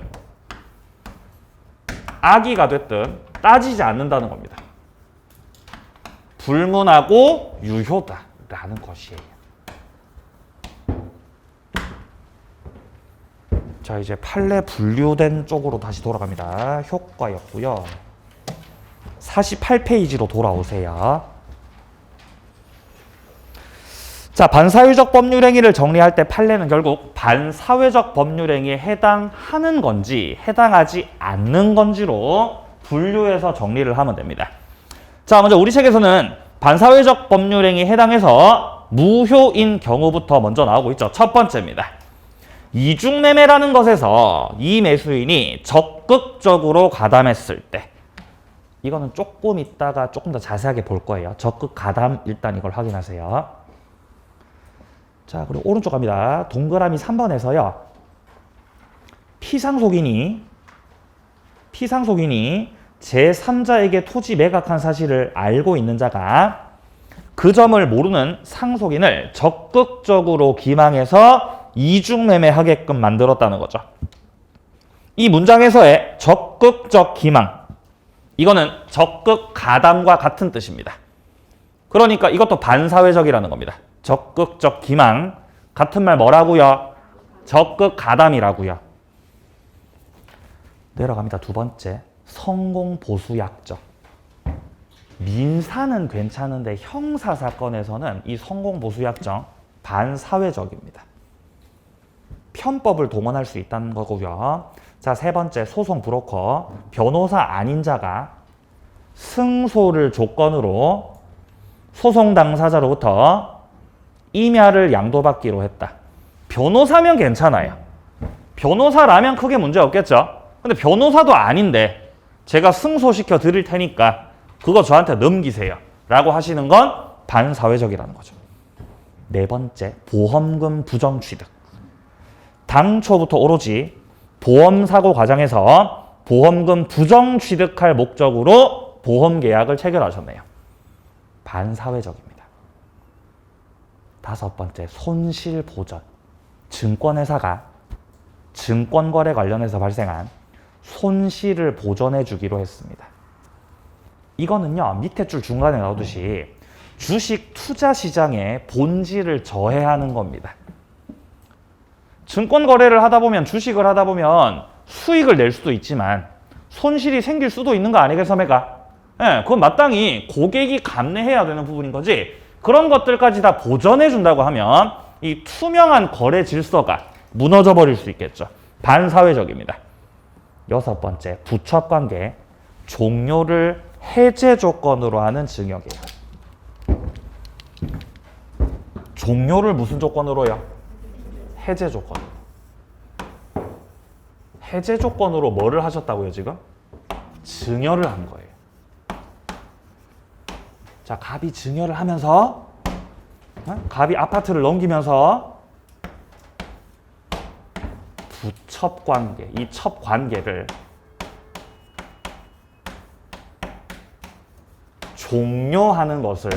[SPEAKER 1] 악의가 됐든 따지지 않는다는 겁니다. 불문하고 유효다라는 것이에요. 자, 이제 판례 분류된 쪽으로 다시 돌아갑니다. 효과였고요. 48페이지로 돌아오세요. 자, 반사회적 법률행위를 정리할 때 판례는 결국 반사회적 법률행위에 해당하는 건지 해당하지 않는 건지로 분류해서 정리를 하면 됩니다. 자, 먼저 우리 책에서는 반사회적 법률행위에 해당해서 무효인 경우부터 먼저 나오고 있죠. 첫 번째입니다. 이중매매라는 것에서 이 매수인이 적극적으로 가담했을 때, 이거는 조금 이따가 조금 더 자세하게 볼 거예요. 적극 가담, 일단 이걸 확인하세요. 자, 그리고 오른쪽 갑니다. 동그라미 3번에서요. 피상속인이 제3자에게 토지 매각한 사실을 알고 있는 자가 그 점을 모르는 상속인을 적극적으로 기망해서 이중매매하게끔 만들었다는 거죠. 이 문장에서의 적극적 기망, 이거는 적극 가담과 같은 뜻입니다. 그러니까 이것도 반사회적이라는 겁니다. 적극적 기망, 같은 말 뭐라고요? 적극 가담이라고요. 내려갑니다. 두 번째, 성공보수약정. 민사는 괜찮은데 형사사건에서는 이 성공보수약정 반사회적입니다. 편법을 동원할 수 있다는 거고요. 자, 세 번째, 소송 브로커. 변호사 아닌 자가 승소를 조건으로 소송 당사자로부터 임야를 양도받기로 했다. 변호사면 괜찮아요. 변호사라면 크게 문제 없겠죠. 근데 변호사도 아닌데 제가 승소시켜 드릴 테니까 그거 저한테 넘기세요 라고 하시는 건 반사회적이라는 거죠. 네 번째, 보험금 부정취득. 당초부터 오로지 보험사고 과정에서 보험금 부정취득할 목적으로 보험계약을 체결하셨네요. 반사회적입니다. 다섯 번째, 손실보전. 증권회사가 증권거래 관련해서 발생한 손실을 보전해 주기로 했습니다. 이거는요, 밑에 줄 중간에 나오듯이 주식 투자 시장의 본질을 저해하는 겁니다. 증권 거래를 하다 보면, 주식을 하다 보면 수익을 낼 수도 있지만 손실이 생길 수도 있는 거 아니겠습니까? 네, 그건 마땅히 고객이 감내해야 되는 부분인 거지. 그런 것들까지 다 보전해 준다고 하면 이 투명한 거래 질서가 무너져 버릴 수 있겠죠. 반사회적입니다. 여섯 번째, 부첩관계. 종료를 해제 조건으로 하는 증여계약. 종료를 무슨 조건으로요? 해제 조건. 해제 조건으로 뭐를 하셨다고요, 지금? 증여를 한 거예요. 자, 갑이 증여를 하면서, 갑이 아파트를 넘기면서 부첩관계, 이 첩관계를 종료하는 것을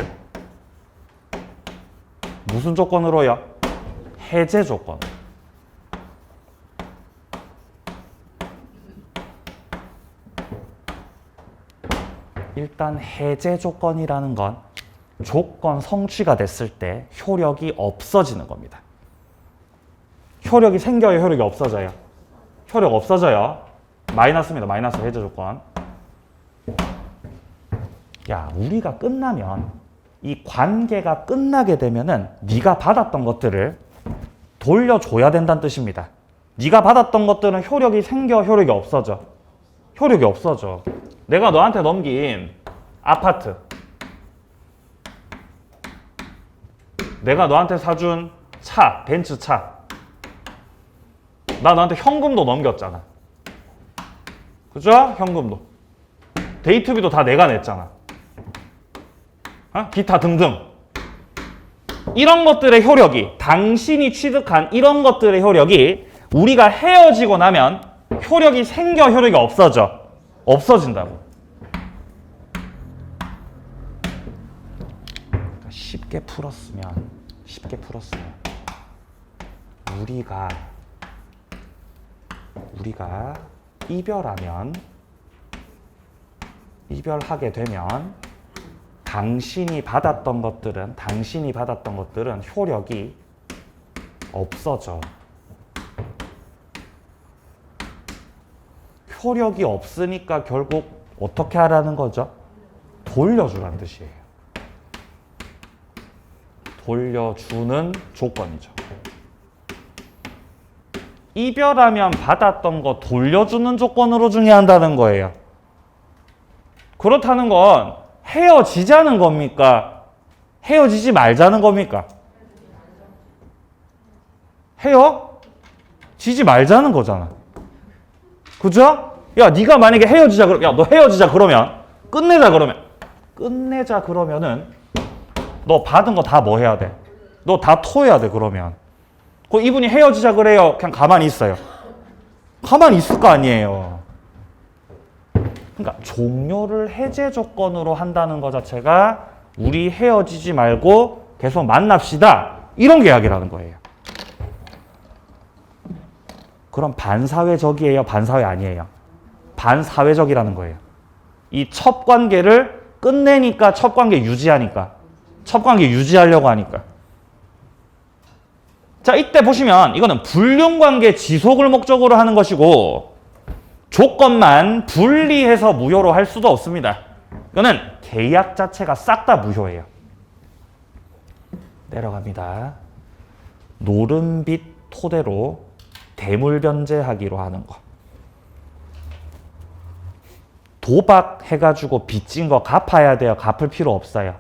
[SPEAKER 1] 무슨 조건으로요? 해제 조건. 일단 해제 조건이라는 건 조건 성취가 됐을 때 효력이 없어지는 겁니다. 효력이 생겨요, 효력이 없어져요? 효력 없어져요. 마이너스입니다. 마이너스 해제 조건. 야, 우리가 끝나면, 이 관계가 끝나게 되면은 네가 받았던 것들을 돌려줘야 된다는 뜻입니다. 네가 받았던 것들은 효력이 생겨, 효력이 없어져? 효력이 없어져. 내가 너한테 넘긴 아파트, 내가 너한테 사준 차, 벤츠 차, 나 너한테 현금도 넘겼잖아. 그죠? 현금도. 데이트비도 다 내가 냈잖아. 기타 등등. 이런 것들의 효력이, 당신이 취득한 이런 것들의 효력이 우리가 헤어지고 나면 효력이 생겨, 효력이 없어져? 없어진다고. 그러니까 쉽게 풀었으면 우리가 이별하게 되면 당신이 받았던 것들은 효력이 없어져. 효력이 없으니까 결국 어떻게 하라는 거죠? 돌려주라는 뜻이에요. 돌려주는 조건이죠. 이별하면 받았던 거 돌려주는 조건으로 중요한다는 거예요. 그렇다는 건 헤어지자는 겁니까? 헤어지지 말자는 겁니까? 헤어지지 말자는 거잖아. 그죠? 야, 네가 만약에 헤어지자 그러면, 야, 너 헤어지자 그러면, 끝내자 그러면은, 너 받은 거 다 뭐 해야 돼? 너 다 토해야 돼, 그러면. 그 이분이 헤어지자 그래요? 그냥 가만히 있어요? 가만히 있을 거 아니에요. 그러니까 종료를 해제 조건으로 한다는 것 자체가 우리 헤어지지 말고 계속 만납시다. 이런 계약이라는 거예요. 그럼 반사회적이에요? 반사회 아니에요? 반사회적이라는 거예요. 이 첫 관계를 끝내니까 첫 관계 유지하니까. 첫 관계 유지하려고 하니까. 자, 이때 보시면 이거는 불륜관계 지속을 목적으로 하는 것이고 조건만 분리해서 무효로 할 수도 없습니다. 이거는 계약 자체가 싹 다 무효예요. 내려갑니다. 노름빚 토대로 대물변제하기로 하는 거. 도박해가지고 빚진 거 갚아야 돼요? 갚을 필요 없어요?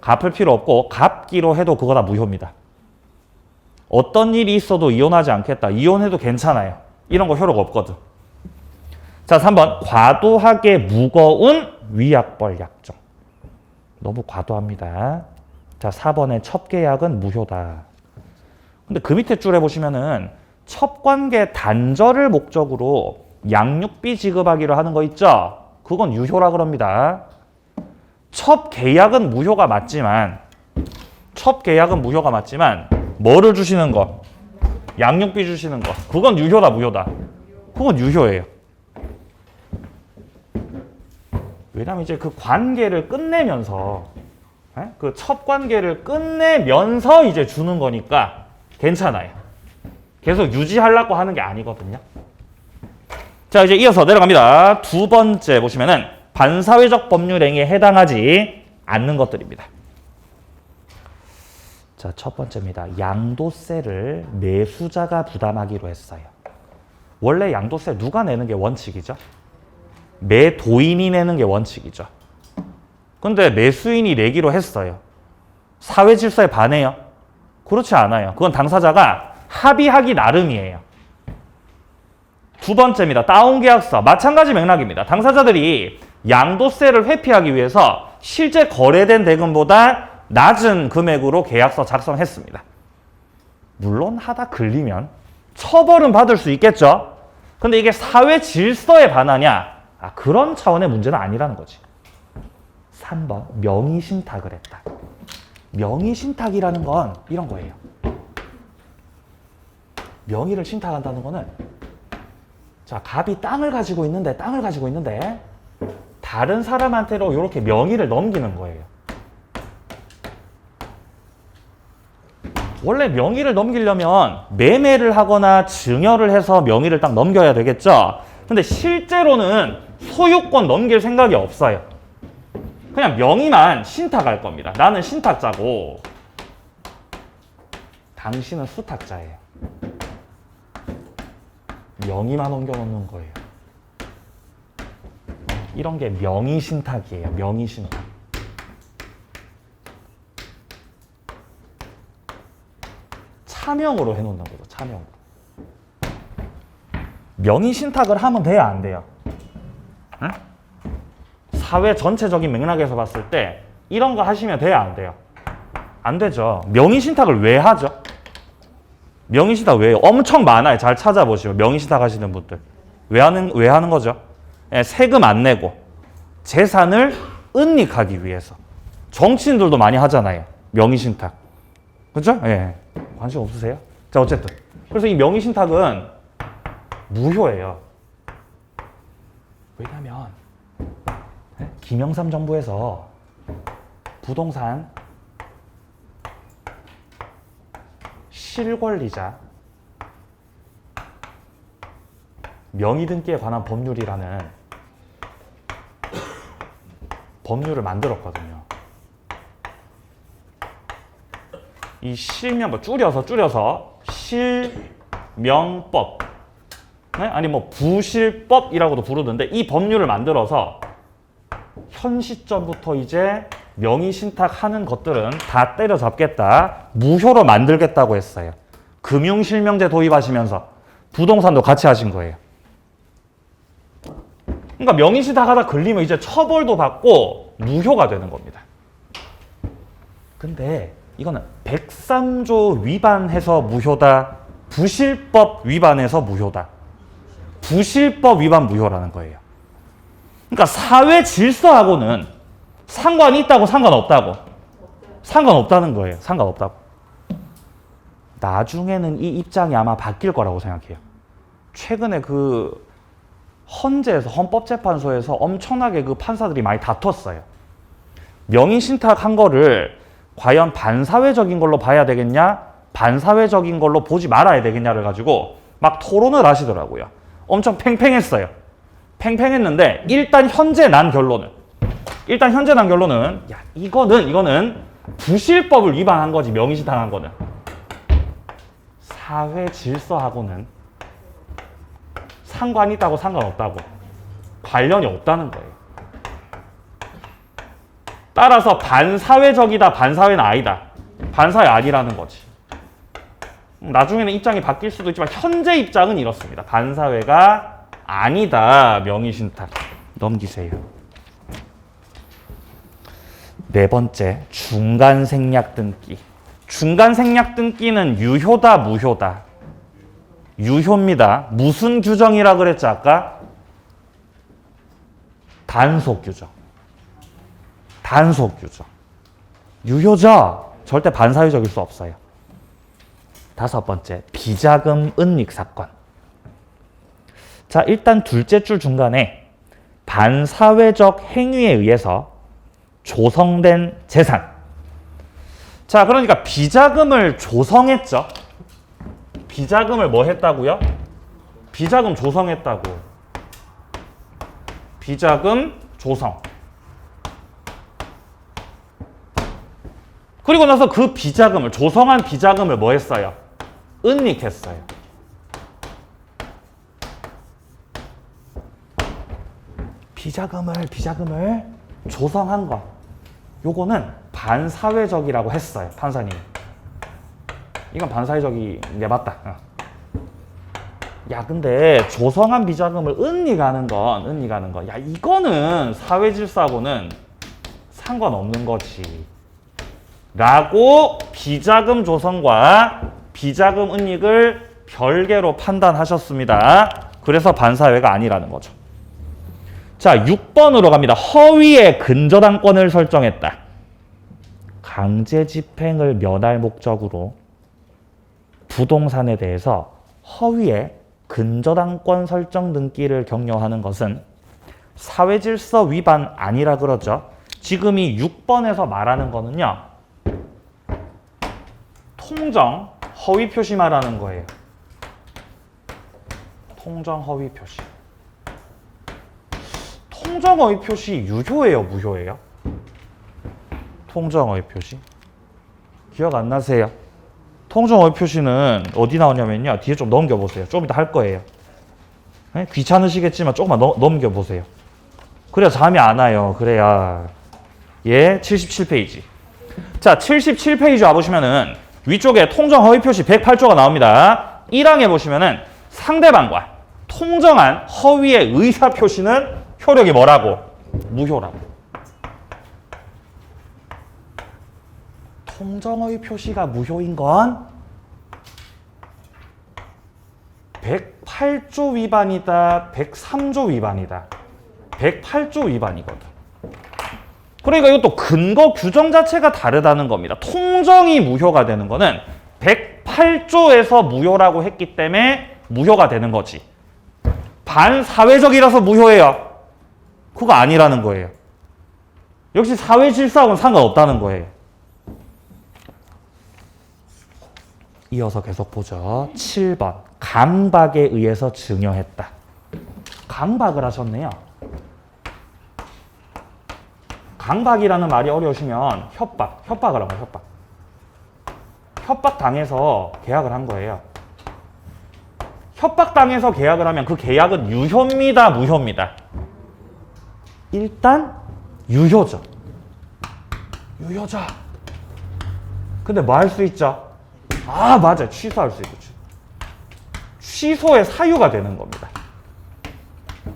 [SPEAKER 1] 갚을 필요 없고 갚기로 해도 그거 다 무효입니다. 어떤 일이 있어도 이혼하지 않겠다. 이혼해도 괜찮아요. 이런 거 효력 없거든. 자, 3번. 과도하게 무거운 위약벌 약정. 너무 과도합니다. 자, 4번의 첩계약은 무효다. 근데 그 밑에 줄에 보시면은 첩관계 단절을 목적으로 양육비 지급하기로 하는 거 있죠? 그건 유효라 그럽니다. 첩계약은 무효가 맞지만 뭐를 주시는 거? 양육비 주시는 거. 그건 유효다, 무효다? 그건 유효예요. 왜냐면 이제 그 관계를 끝내면서, 그 첫 관계를 끝내면서 이제 주는 거니까 괜찮아요. 계속 유지하려고 하는 게 아니거든요. 자, 이제 이어서 내려갑니다. 두 번째 보시면은 반사회적 법률행위에 해당하지 않는 것들입니다. 자, 첫 번째입니다. 양도세를 매수자가 부담하기로 했어요. 원래 양도세 누가 내는 게 원칙이죠? 매도인이 내는 게 원칙이죠. 근데 매수인이 내기로 했어요. 사회 질서에 반해요? 그렇지 않아요. 그건 당사자가 합의하기 나름이에요. 두 번째입니다. 다운계약서. 마찬가지 맥락입니다. 당사자들이 양도세를 회피하기 위해서 실제 거래된 대금보다 낮은 금액으로 계약서 작성했습니다. 물론 하다 걸리면 처벌은 받을 수 있겠죠. 근데 이게 사회 질서에 반하냐? 그런 차원의 문제는 아니라는 거지. 3번. 명의신탁을 했다. 명의신탁이라는 건 이런 거예요. 명의를 신탁한다는 거는, 자, 갑이 땅을 가지고 있는데 다른 사람한테로 이렇게 명의를 넘기는 거예요. 원래 명의를 넘기려면 매매를 하거나 증여를 해서 명의를 딱 넘겨야 되겠죠. 근데 실제로는 소유권 넘길 생각이 없어요. 그냥 명의만 신탁할 겁니다. 나는 신탁자고 당신은 수탁자예요. 명의만 옮겨놓는 거예요. 이런 게 명의신탁이에요. 명의신탁. 차명으로 해놓는 거죠. 차명으로. 명의신탁을 하면 돼요? 안 돼요? 응? 사회 전체적인 맥락에서 봤을 때 이런 거 하시면 돼요? 안 돼요? 안 되죠. 명의신탁을 왜 하죠? 명의신탁 왜요? 엄청 많아요. 잘 찾아보시면 명의신탁 하시는 분들. 왜 하는 거죠? 세금 안 내고 재산을 은닉하기 위해서. 정치인들도 많이 하잖아요. 명의신탁. 그죠? 예. 관심 없으세요? 자, 어쨌든. 그래서 이 명의신탁은 무효예요. 왜냐면 김영삼 정부에서 부동산 실권리자 명의등기에 관한 법률이라는 법률을 만들었거든요. 이 실명, 줄여서 실명법, 아니 뭐 부실법이라고도 부르던데 이 법률을 만들어서 현 시점부터 이제 명의신탁하는 것들은 다 때려잡겠다. 무효로 만들겠다고 했어요. 금융실명제 도입하시면서 부동산도 같이 하신 거예요. 그러니까 명의신탁하다 걸리면 이제 처벌도 받고 무효가 되는 겁니다. 근데 이거는 103조 위반해서 무효다. 부실법 위반해서 무효다. 부실법 위반 무효라는 거예요. 그러니까 사회 질서하고는 상관이 있다고 상관없다고? 상관없다는 거예요. 상관없다고. 나중에는 이 입장이 아마 바뀔 거라고 생각해요. 최근에 그 헌재에서 헌법재판소에서 엄청나게 그 판사들이 많이 다퉜어요. 명의신탁한 거를 과연 반사회적인 걸로 봐야 되겠냐? 반사회적인 걸로 보지 말아야 되겠냐를 가지고 막 토론을 하시더라고요. 엄청 팽팽했어요. 팽팽했는데 일단 현재 난 결론은 야 이거는 부실법을 위반한 거지. 명의신탁한 거는 사회 질서하고는 상관이 있다고 상관없다고 관련이 없다는 거예요. 따라서 반사회적이다 반사회는 아니다. 반사회 아니라는 거지. 나중에는 입장이 바뀔 수도 있지만 현재 입장은 이렇습니다. 반사회가 아니다. 명의신탁. 넘기세요. 네 번째, 중간생략 등기. 중간생략 등기는 유효다 무효다? 유효입니다. 무슨 규정이라 그랬죠 아까? 단속 규정. 단속 규정. 유효죠? 절대 반사회적일 수 없어요. 다섯 번째, 비자금 은닉 사건. 자, 일단 둘째 줄 중간에 반사회적 행위에 의해서 조성된 재산. 자, 그러니까 비자금을 조성했죠. 비자금을 뭐 했다고요? 비자금 조성했다고. 비자금 조성. 그리고 나서 그 비자금을, 조성한 비자금을 뭐 했어요? 은닉했어요. 비자금을 조성한 것. 요거는 반사회적이라고 했어요. 판사님이. 이건 반사회적이 네 맞다. 야 근데 조성한 비자금을 은닉하는 건 야 이거는 사회질서하고는 상관없는 거지 라고 비자금 조성과 비자금 은닉을 별개로 판단하셨습니다. 그래서 반사회가 아니라는 거죠. 자, 6번으로 갑니다. 허위의 근저당권을 설정했다. 강제 집행을 면할 목적으로 부동산에 대해서 허위의 근저당권 설정 등기를 격려하는 것은 사회질서 위반 아니라 그러죠. 지금 이 6번에서 말하는 거는요. 통정 허위 표시 말하는 거예요. 통정 허위 표시. 통정 허위 표시 유효예요, 무효예요? 통정 허위 표시. 기억 안 나세요? 통정 허위 표시는 어디 나오냐면요. 뒤에 좀 넘겨보세요. 좀 이따 할 거예요. 네? 귀찮으시겠지만 조금만 넘겨보세요. 그래야 잠이 안 와요. 그래야. 예, 77페이지. 자, 77페이지 와보시면은 위쪽에 통정 허위 표시 108조가 나옵니다. 1항에 보시면은 상대방과 통정한 허위의 의사 표시는 효력이 뭐라고? 무효라고. 통정허위 표시가 무효인 건 108조 위반이다, 103조 위반이다. 108조 위반이거든. 그러니까 이것도 근거 규정 자체가 다르다는 겁니다. 통정이 무효가 되는 거는 108조에서 무효라고 했기 때문에 무효가 되는 거지. 반사회적이라서 무효예요. 그거 아니라는 거예요. 역시 사회 질서하고는 상관없다는 거예요. 이어서 계속 보죠. 7번. 강박에 의해서 증여했다. 강박을 하셨네요. 강박이라는 말이 어려우시면 협박을 한 거예요. 협박당해서 계약을 한 거예요. 협박당해서 계약을 하면 그 계약은 유효입니다, 무효입니다? 일단 유효죠. 유효죠. 근데 뭐 할 수 있죠? 아, 맞아. 취소할 수 있죠. 취소의 사유가 되는 겁니다.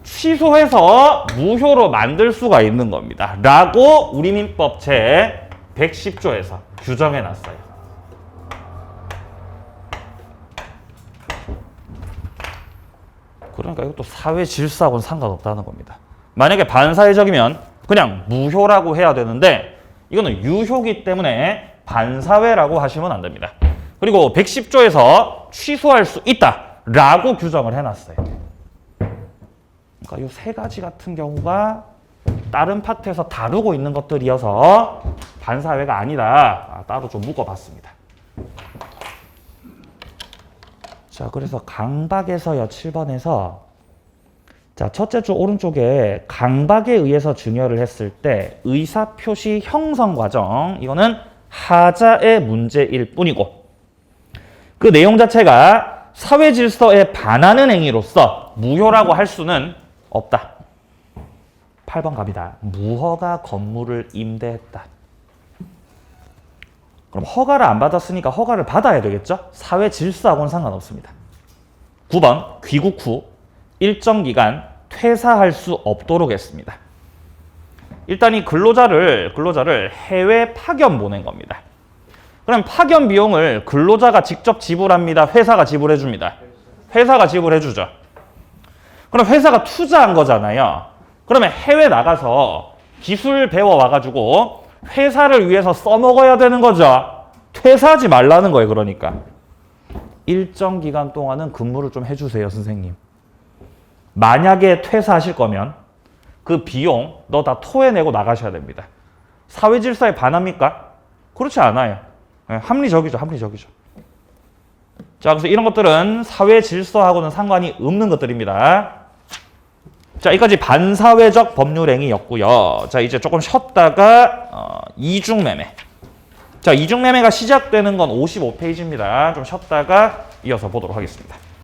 [SPEAKER 1] 취소해서 무효로 만들 수가 있는 겁니다. 라고 우리 민법 제 110조에서 규정해 놨어요. 그러니까 이것도 사회 질서하고는 상관없다는 겁니다. 만약에 반사회적이면 그냥 무효라고 해야 되는데 이거는 유효기 때문에 반사회라고 하시면 안 됩니다. 그리고 110조에서 취소할 수 있다라고 규정을 해놨어요. 그러니까 이 세 가지 같은 경우가 다른 파트에서 다루고 있는 것들이어서 반사회가 아니다. 따로 좀 묶어봤습니다. 자, 그래서 강박에서요, 7번에서 자, 첫째 줄 오른쪽에 강박에 의해서 증여를 했을 때 의사표시 형성 과정, 이거는 하자의 문제일 뿐이고 그 내용 자체가 사회 질서에 반하는 행위로서 무효라고 할 수는 없다. 8번 갑니다. 무허가 건물을 임대했다. 그럼 허가를 안 받았으니까 허가를 받아야 되겠죠? 사회 질서하고는 상관없습니다. 9번 귀국 후 일정 기간 퇴사할 수 없도록 했습니다. 일단 이 근로자를 해외 파견 보낸 겁니다. 그럼 파견 비용을 근로자가 직접 지불합니다. 회사가 지불해 줍니다. 회사가 지불해 주죠. 그럼 회사가 투자한 거잖아요. 그러면 해외 나가서 기술 배워와가지고 회사를 위해서 써먹어야 되는 거죠. 퇴사하지 말라는 거예요. 그러니까 일정 기간 동안은 근무를 좀 해주세요, 선생님. 만약에 퇴사하실 거면 그 비용 너 다 토해내고 나가셔야 됩니다. 사회 질서에 반합니까? 그렇지 않아요. 합리적이죠. 합리적이죠. 자, 그래서 이런 것들은 사회 질서하고는 상관이 없는 것들입니다. 자, 여기까지 반사회적 법률행위였고요. 자, 이제 조금 쉬었다가 이중매매. 자, 이중매매가 시작되는 건 55페이지입니다. 좀 쉬었다가 이어서 보도록 하겠습니다.